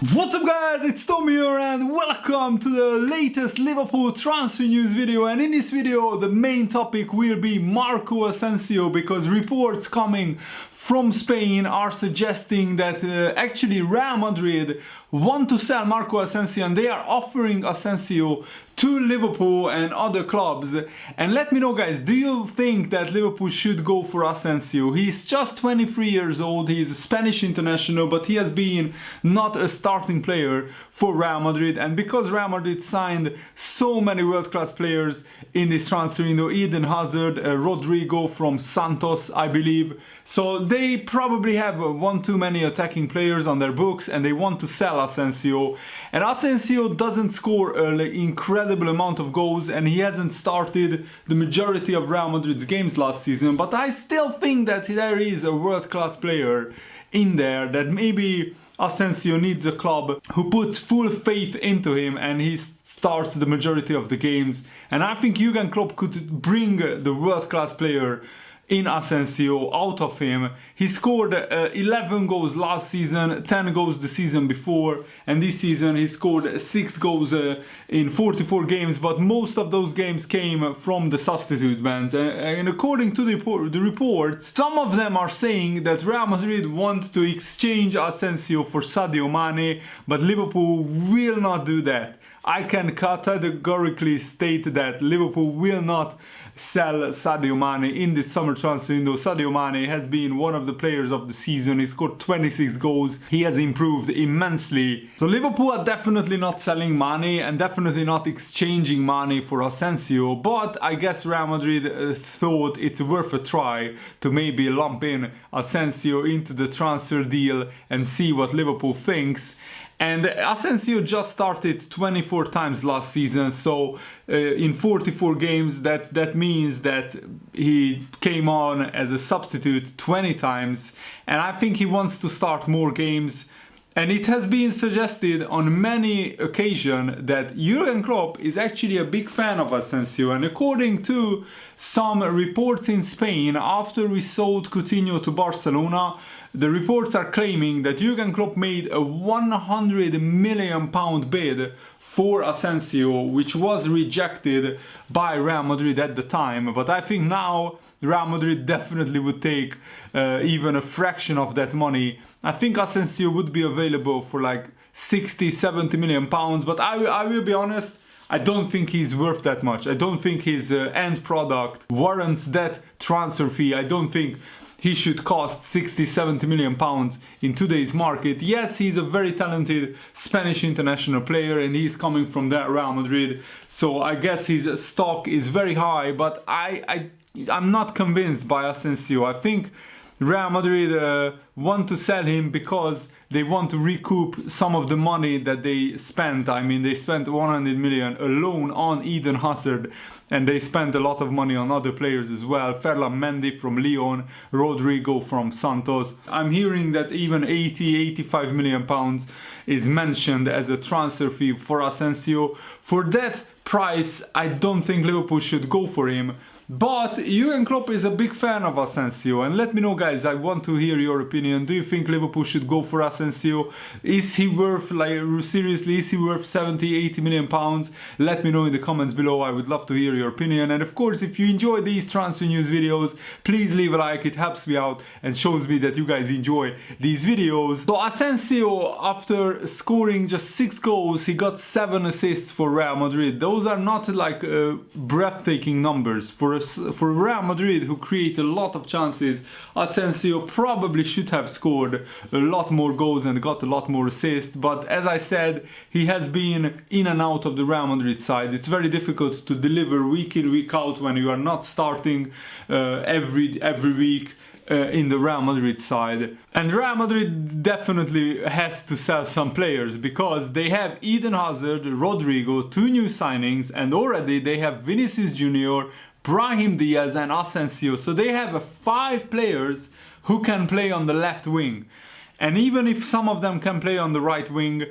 What's up guys, it's Tom here and welcome to the latest Liverpool transfer news video. And in this video the main topic will be Marco Asensio, because reports coming from Spain are suggesting that actually Real Madrid want to sell Marco Asensio and they are offering Asensio to Liverpool and other clubs. And let me know guys, do you think that Liverpool should go for Asensio? He's just 23 years old, he's a Spanish international, but he has been not a starting player for Real Madrid. And because Real Madrid signed so many world-class players in this transfer window, Eden Hazard, Rodrigo from Santos, I believe, so they probably have one too many attacking players on their books and they want to sell Asensio. And Asensio doesn't score an incredible amount of goals and he hasn't started the majority of Real Madrid's games last season, but I still think that there is a world-class player in there, that maybe Asensio needs a club who puts full faith into him and he starts the majority of the games. And I think Jurgen Klopp could bring the world-class player in Asensio out of him. He scored 11 goals last season, 10 goals the season before, and this season he scored 6 goals in 44 games, but most of those games came from the substitute bench. And according to the reports, some of them are saying that Real Madrid want to exchange Asensio for Sadio Mané, but Liverpool will not do that. I can categorically state that Liverpool will not sell Sadio Mané in this summer transfer window. Sadio Mané has been one of the players of the season. He scored 26 goals. He has improved immensely. So Liverpool are definitely not selling Mané and definitely not exchanging Mané for Asensio. But I guess Real Madrid thought it's worth a try to maybe lump in Asensio into the transfer deal and see what Liverpool thinks. And Asensio just started 24 times last season, so in 44 games, that means that he came on as a substitute 20 times, and I think he wants to start more games. And it has been suggested on many occasions that Jurgen Klopp is actually a big fan of Asensio. And according to some reports in Spain, after we sold Coutinho to Barcelona, the reports are claiming that Jurgen Klopp made a £100 million bid for Asensio, which was rejected by Real Madrid at the time. But I think now Real Madrid definitely would take even a fraction of that money. I think Asensio would be available for like 60-70 million pounds, but I will be honest, I don't think he's worth that much. I don't think his end product warrants that transfer fee. I don't think he should cost 60-70 million pounds in today's market. Yes, he's a very talented Spanish international player and he's coming from that Real Madrid, so I guess his stock is very high, but I'm not convinced by Asensio. I think Real Madrid want to sell him because they want to recoup some of the money that they spent. I mean, they spent 100 million alone on Eden Hazard, and they spent a lot of money on other players as well. Ferland Mendy from Lyon, Rodrigo from Santos. I'm hearing that even 80-85 million pounds is mentioned as a transfer fee for Asensio. For that price, I don't think Liverpool should go for him. But Jurgen Klopp is a big fan of Asensio, and let me know guys, I want to hear your opinion. Do you think Liverpool should go for Asensio? Is he worth, like seriously, is he worth 70-80 million pounds? Let me know in the comments below, I would love to hear your opinion. And of course, if you enjoy these transfer news videos, please leave a like, it helps me out and shows me that you guys enjoy these videos. So Asensio, after scoring just 6 goals, he got 7 assists for Real Madrid. Those are not like breathtaking numbers. For Real Madrid, who create a lot of chances, Asensio probably should have scored a lot more goals and got a lot more assists. But as I said, he has been in and out of the Real Madrid side. It's very difficult to deliver week in, week out when you are not starting every week in the Real Madrid side. And Real Madrid definitely has to sell some players, because they have Eden Hazard, Rodrigo, 2 new signings, and already they have Vinicius Junior, Brahim Diaz and Asensio. So they have 5 players who can play on the left wing. And even if some of them can play on the right wing,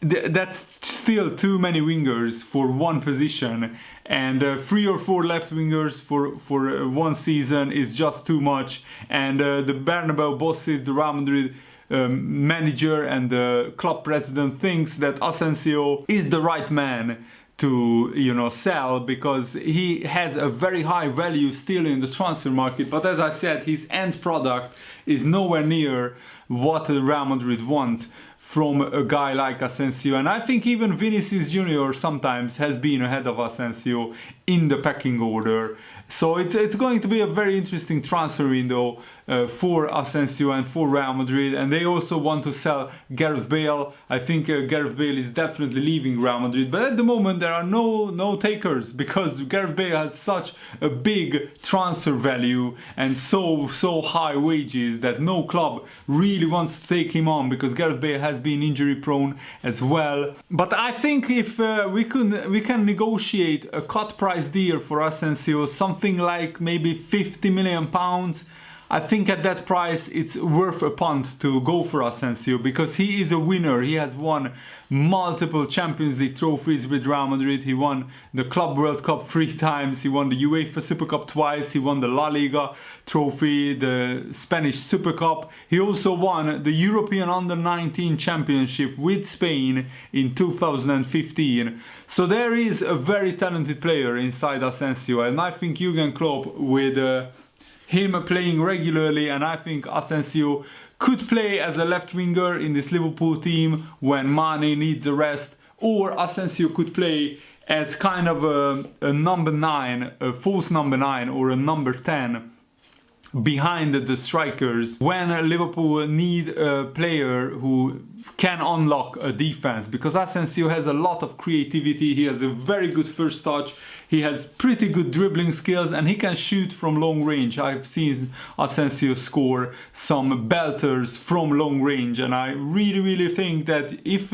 that's still too many wingers for one position. And 3 or 4 left wingers for one season is just too much. And the Bernabeu bosses, the Real Madrid manager and the club president thinks that Asensio is the right man to, you know, sell, because he has a very high value still in the transfer market. But as I said, his end product is nowhere near what Real Madrid want from a guy like Asensio. And I think even Vinicius Junior sometimes has been ahead of Asensio in the pecking order. So it's going to be a very interesting transfer window for Asensio and for Real Madrid. And they also want to sell Gareth Bale. I think Gareth Bale is definitely leaving Real Madrid. But at the moment there are no takers, because Gareth Bale has such a big transfer value and so high wages that no club really wants to take him on, because Gareth Bale has been injury prone as well. But I think if we can negotiate a cut price deal for Asensio, something like maybe £50 million, I think at that price it's worth a punt to go for Asensio, because he is a winner. He has won multiple Champions League trophies with Real Madrid. He won the Club World Cup 3 times, he won the UEFA Super Cup twice, he won the La Liga trophy, the Spanish Super Cup. He also won the European Under-19 Championship with Spain in 2015. So there is a very talented player inside Asensio, and I think Jurgen Klopp, with him playing regularly, and I think Asensio could play as a left winger in this Liverpool team when Mané needs a rest, or Asensio could play as kind of a number 9, a false number 9 or a number 10 behind the strikers when Liverpool need a player who can unlock a defense, because Asensio has a lot of creativity, he has a very good first touch, he has pretty good dribbling skills, and he can shoot from long range. I've seen Asensio score some belters from long range, and I really think that if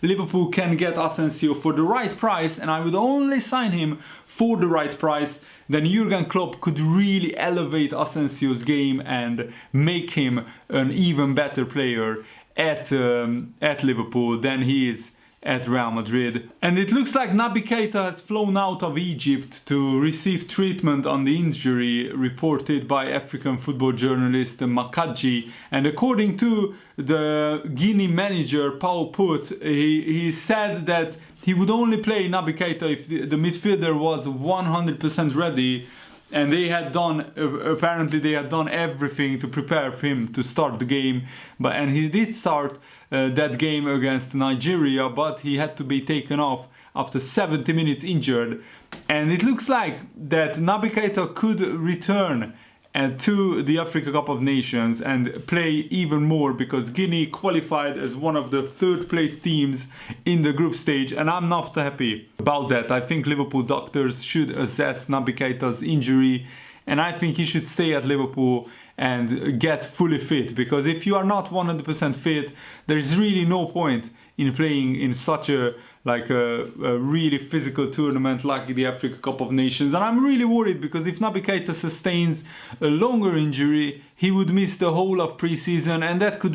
Liverpool can get Asensio for the right price, and I would only sign him for the right price, then Jurgen Klopp could really elevate Asensio's game and make him an even better player at Liverpool than he is at Real Madrid. And it looks like Naby Keita has flown out of Egypt to receive treatment on the injury reported by African football journalist Makaji. And according to the Guinea manager Paul Put, he said that he would only play Naby Keita if the midfielder was 100% ready, and they had done, apparently they had done everything to prepare for him to start the game. And he did start that game against Nigeria, but he had to be taken off after 70 minutes injured. And it looks like that Naby Keita could return to the Africa Cup of Nations and play even more, because Guinea qualified as one of the 3rd place teams in the group stage, and I'm not happy about that. I think Liverpool doctors should assess Naby Keita's injury, and I think he should stay at Liverpool and get fully fit, because if you are not 100% fit, there is really no point in playing in such a really physical tournament like the Africa Cup of Nations. And I'm really worried, because if Naby Keita sustains a longer injury, he would miss the whole of pre-season, and that could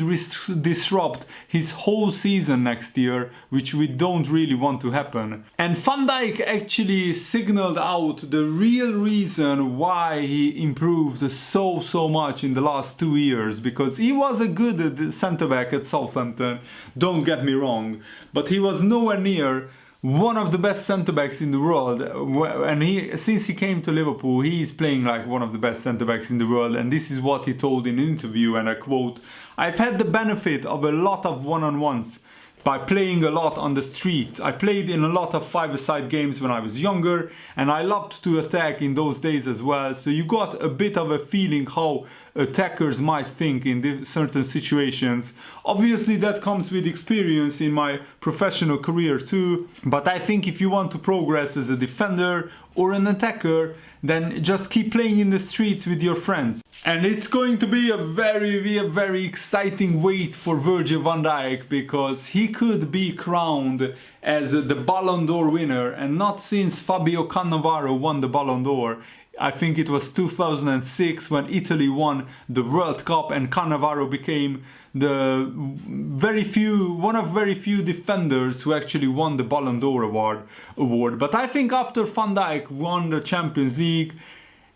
disrupt his whole season next year, which we don't really want to happen. And Van Dijk actually signaled out the real reason why he improved so much in the last 2 years, because he was a good centre-back at Southampton, don't get me wrong, but he was nowhere near one of the best centre-backs in the world. And since he came to Liverpool, he is playing like one of the best centre-backs in the world. And this is what he told in an interview, and I quote, "I've had the benefit of a lot of one-on-ones by playing a lot on the streets. I played in a lot of five-a-side games when I was younger, and I loved to attack in those days as well. So you got a bit of a feeling how attackers might think in certain situations. Obviously that comes with experience in my professional career too, but I think if you want to progress as a defender or an attacker, then just keep playing in the streets with your friends." And it's going to be a very exciting wait for Virgil van Dijk, because he could be crowned as the Ballon d'Or winner, and not since Fabio Cannavaro won the Ballon d'Or. I think it was 2006 when Italy won the World Cup, and Cannavaro became one of very few defenders who actually won the Ballon d'Or award. But I think after Van Dijk won the Champions League,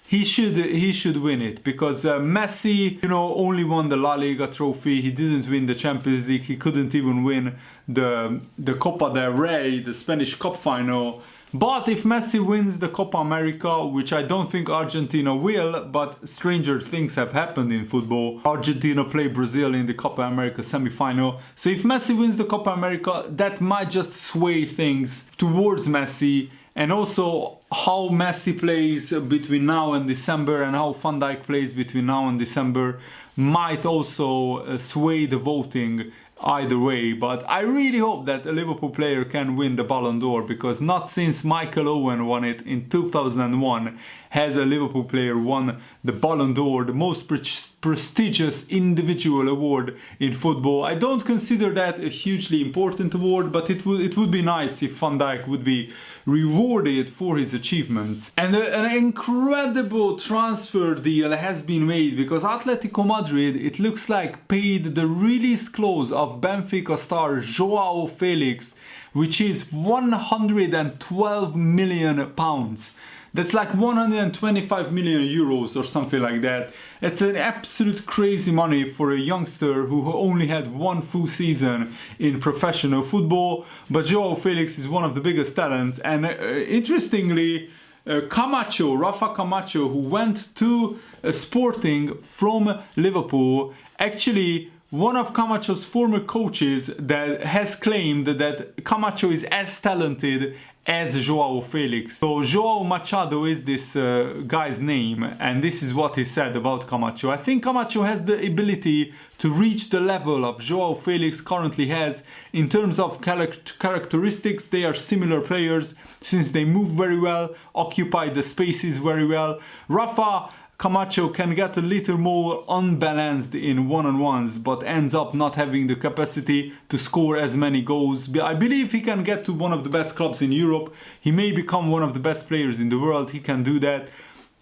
he should win it, because Messi, you know, only won the La Liga trophy. He didn't win the Champions League. He couldn't even win the Copa del Rey, the Spanish Cup final. But if Messi wins the Copa America, which I don't think Argentina will, but stranger things have happened in football. Argentina play Brazil in the Copa America semi-final. So if Messi wins the Copa America, that might just sway things towards Messi. And also how Messi plays between now and December, and how Van Dijk plays between now and December, might also sway the voting either way. But I really hope that a Liverpool player can win the Ballon d'Or, because not since Michael Owen won it in 2001 has a Liverpool player won the Ballon d'Or, the most prestigious individual award in football. I don't consider that a hugely important award, but it would be nice if Van Dijk would be rewarded for his achievements. And an incredible transfer deal has been made, because Atletico Madrid, it looks like, paid the release clause of Benfica star Joao Felix, which is 112 million pounds. That's like 125 million euros or something like that. It's an absolute crazy money for a youngster who only had one full season in professional football. But Joao Felix is one of the biggest talents. And interestingly, Camacho, Rafa Camacho, who went to Sporting from Liverpool, actually one of Camacho's former coaches that has claimed that Camacho is as talented as Joao Felix. So Joao Machado is this guy's name, and this is what he said about Camacho. I think Camacho has the ability to reach the level of Joao Felix currently has. In terms of characteristics, they are similar players, since they move very well, occupy the spaces very well. Rafa Camacho can get a little more unbalanced in one-on-ones, but ends up not having the capacity to score as many goals. I believe he can get to one of the best clubs in Europe. He may become one of the best players in the world. He can do that.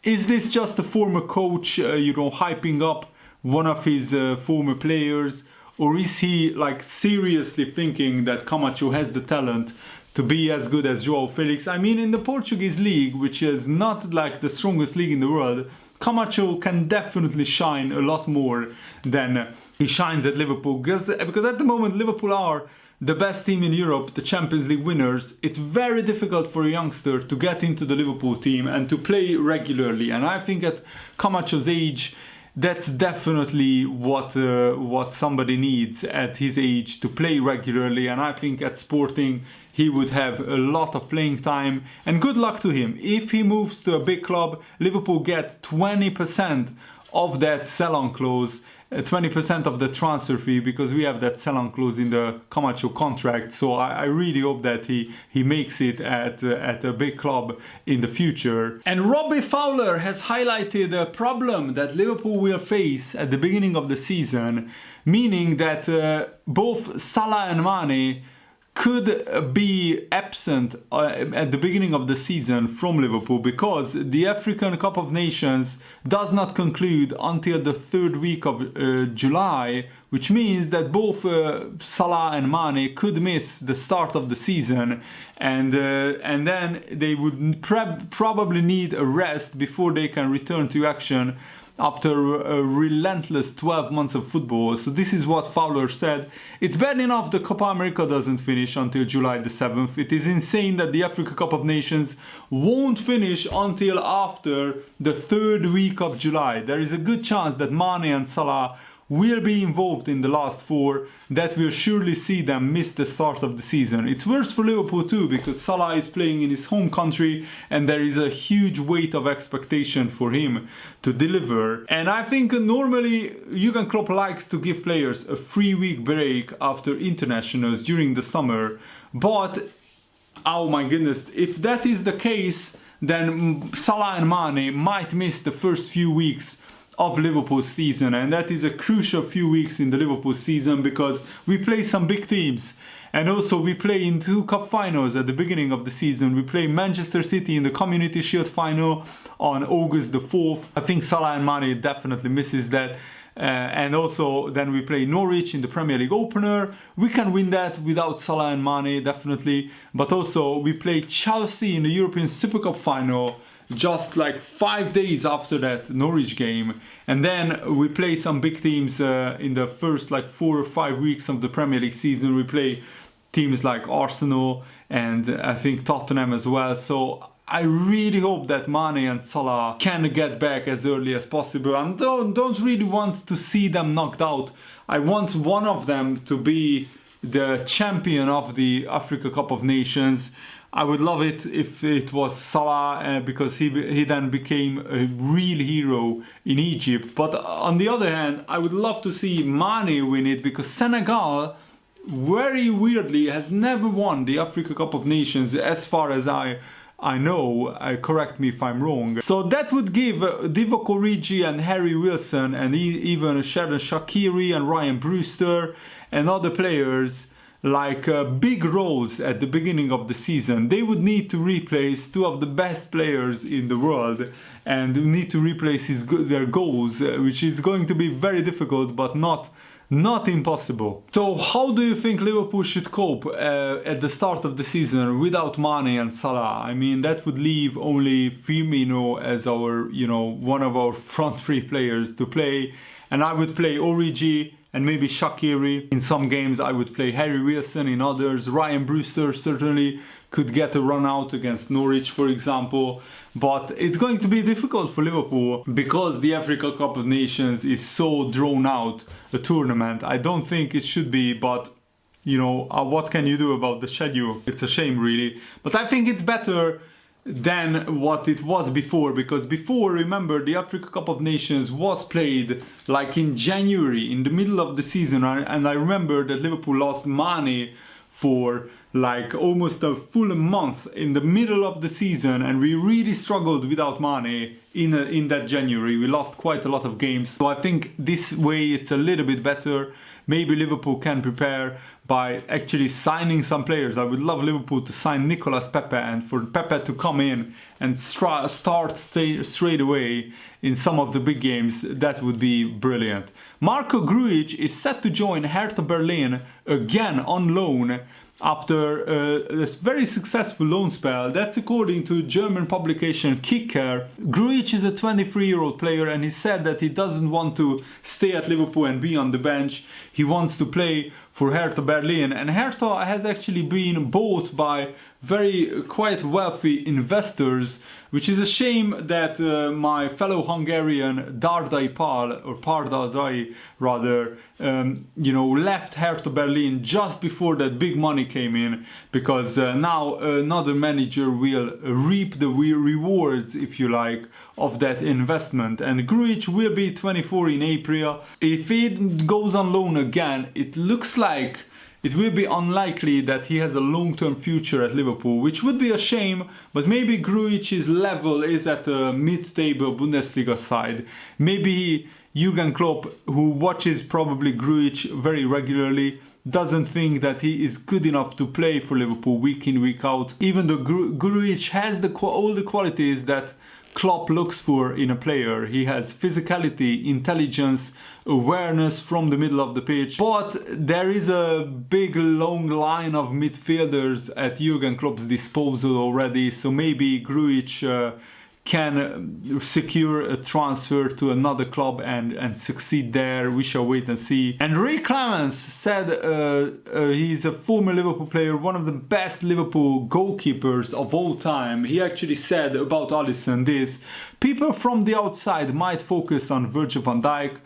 Is this just a former coach, hyping up one of his former players? Or is he like seriously thinking that Camacho has the talent to be as good as Joao Felix? I mean, in the Portuguese league, which is not like the strongest league in the world, Camacho can definitely shine a lot more than he shines at Liverpool. Because at the moment, Liverpool are the best team in Europe, the Champions League winners. It's very difficult for a youngster to get into the Liverpool team and to play regularly. And I think at Camacho's age, that's definitely what somebody needs at his age, to play regularly. And I think at Sporting, he would have a lot of playing time, and good luck to him. If he moves to a big club, Liverpool get 20% of that sell-on clause, 20% of the transfer fee, because we have that sell-on clause in the Camacho contract. So I really hope that he makes it at a big club in the future. And Robbie Fowler has highlighted a problem that Liverpool will face at the beginning of the season, meaning that both Salah and Mané could be absent at the beginning of the season from Liverpool, because the African Cup of Nations does not conclude until the third week of July, which means that both Salah and Mané could miss the start of the season, and then they would probably need a rest before they can return to action after a relentless 12 months of football. So this is what Fowler said. It's bad enough the Copa America doesn't finish until July the 7th. It is insane that the Africa Cup of Nations won't finish until after the third week of July. There is a good chance that Mané and Salah will be involved in the last four, that will surely see them miss the start of the season. It's worse for Liverpool too, because Salah is playing in his home country and there is a huge weight of expectation for him to deliver. And I think normally Jurgen Klopp likes to give players a 3-week break after internationals during the summer, but oh my goodness, if that is the case, then Salah and Mané might miss the first few weeks of Liverpool's season, and that is a crucial few weeks in the Liverpool season, because we play some big teams, and also we play in 2 cup finals at the beginning of the season. We play Manchester City in the Community Shield final on August the 4th. I think Salah and Mané definitely misses that. And also then we play Norwich in the Premier League opener. We can win that without Salah and Mané, definitely. But also we play Chelsea in the European Super Cup final just like 5 days after that Norwich game, and then we play some big teams in the first like 4 or 5 weeks of the Premier League season. We play teams like Arsenal and I think Tottenham as well. So I really hope that Mané and Salah can get back as early as possible. I don't really want to see them knocked out. I want one of them to be the champion of the Africa Cup of Nations. I would love it if it was Salah because he then became a real hero in Egypt. But on the other hand, I would love to see Mané win it because Senegal, very weirdly, has never won the Africa Cup of Nations as far as I know. Correct me if I'm wrong. So that would give Divock Origi and Harry Wilson and even Xherdan Shaqiri and Ryan Brewster and other players like big roles at the beginning of the season. They would need to replace two of the best players in the world and need to replace their goals, which is going to be very difficult but not impossible. So how do you think Liverpool should cope at the start of the season without Mané and Salah? I mean, that would leave only Firmino as our, one of our front three players to play, and I would play Origi and maybe Shaqiri. In some games I would play Harry Wilson, in others Ryan Brewster certainly could get a run out against Norwich, for example. But it's going to be difficult for Liverpool because the Africa Cup of Nations is so drawn out a tournament. I don't think it should be, but what can you do about the schedule? It's a shame, really. But I think it's better than what it was before, because before, remember, the Africa Cup of Nations was played like in January, in the middle of the season, and I remember that Liverpool lost Mané for like almost a full month in the middle of the season, and we really struggled without Mané in that January. We lost quite a lot of games, so I think this way it's a little bit better. Maybe Liverpool can prepare by actually signing some players. I would love Liverpool to sign Nicolas Pepe and for Pepe to come in and start straight away in some of the big games. That would be brilliant. Marco Grujic is set to join Hertha Berlin again on loan after a very successful loan spell. That's according to German publication Kicker. Grujic is a 23-year-old player, and he said that he doesn't want to stay at Liverpool and be on the bench. He wants to play for Hertha Berlin, and Hertha has actually been bought by quite wealthy investors, which is a shame that my fellow Hungarian Dardai Pardai rather, left Hertha Berlin just before that big money came in, because now another manager will reap the rewards, if you like, of that investment. And Grujic will be 24 in April. If he goes on loan again, it looks like it will be unlikely that he has a long-term future at Liverpool, which would be a shame, but maybe Grujic's level is at a mid-table Bundesliga side. Maybe Jurgen Klopp, who watches probably Grujic very regularly, doesn't think that he is good enough to play for Liverpool week in, week out, even though Grujic has all the qualities that Klopp looks for in a player. He has physicality, intelligence, awareness from the middle of the pitch, but there is a big long line of midfielders at Jurgen Klopp's disposal already, so maybe Grujic can secure a transfer to another club and succeed there. We shall wait and see. And Ray Clemens said he's a former Liverpool player, one of the best Liverpool goalkeepers of all time. He actually said about Alisson this: people from the outside might focus on Virgil van Dijk,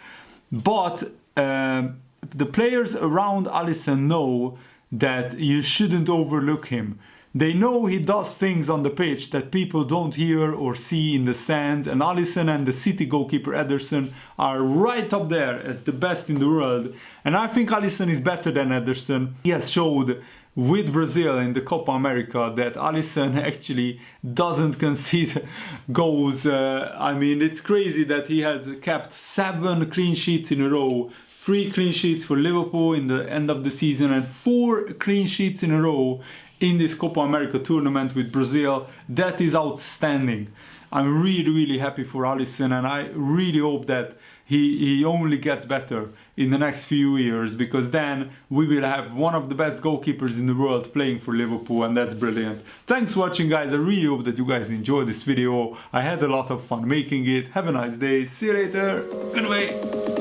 but the players around Alisson know that you shouldn't overlook him. They know he does things on the pitch that people don't hear or see in the stands, and Alisson and the City goalkeeper Ederson are right up there as the best in the world. And I think Alisson is better than Ederson. He has showed with Brazil in the Copa America that Alisson actually doesn't concede goals. I mean, it's crazy that he has kept 7 clean sheets in a row. 3 clean sheets for Liverpool in the end of the season and 4 clean sheets in a row in this Copa America tournament with Brazil. That is outstanding. I'm really happy for Alisson, and I really hope that he only gets better in the next few years, because then we will have one of the best goalkeepers in the world playing for Liverpool, and that's brilliant. Thanks for watching, guys. I really hope that you guys enjoyed this video. I had a lot of fun making it. Have a nice day. See you later. Goodbye.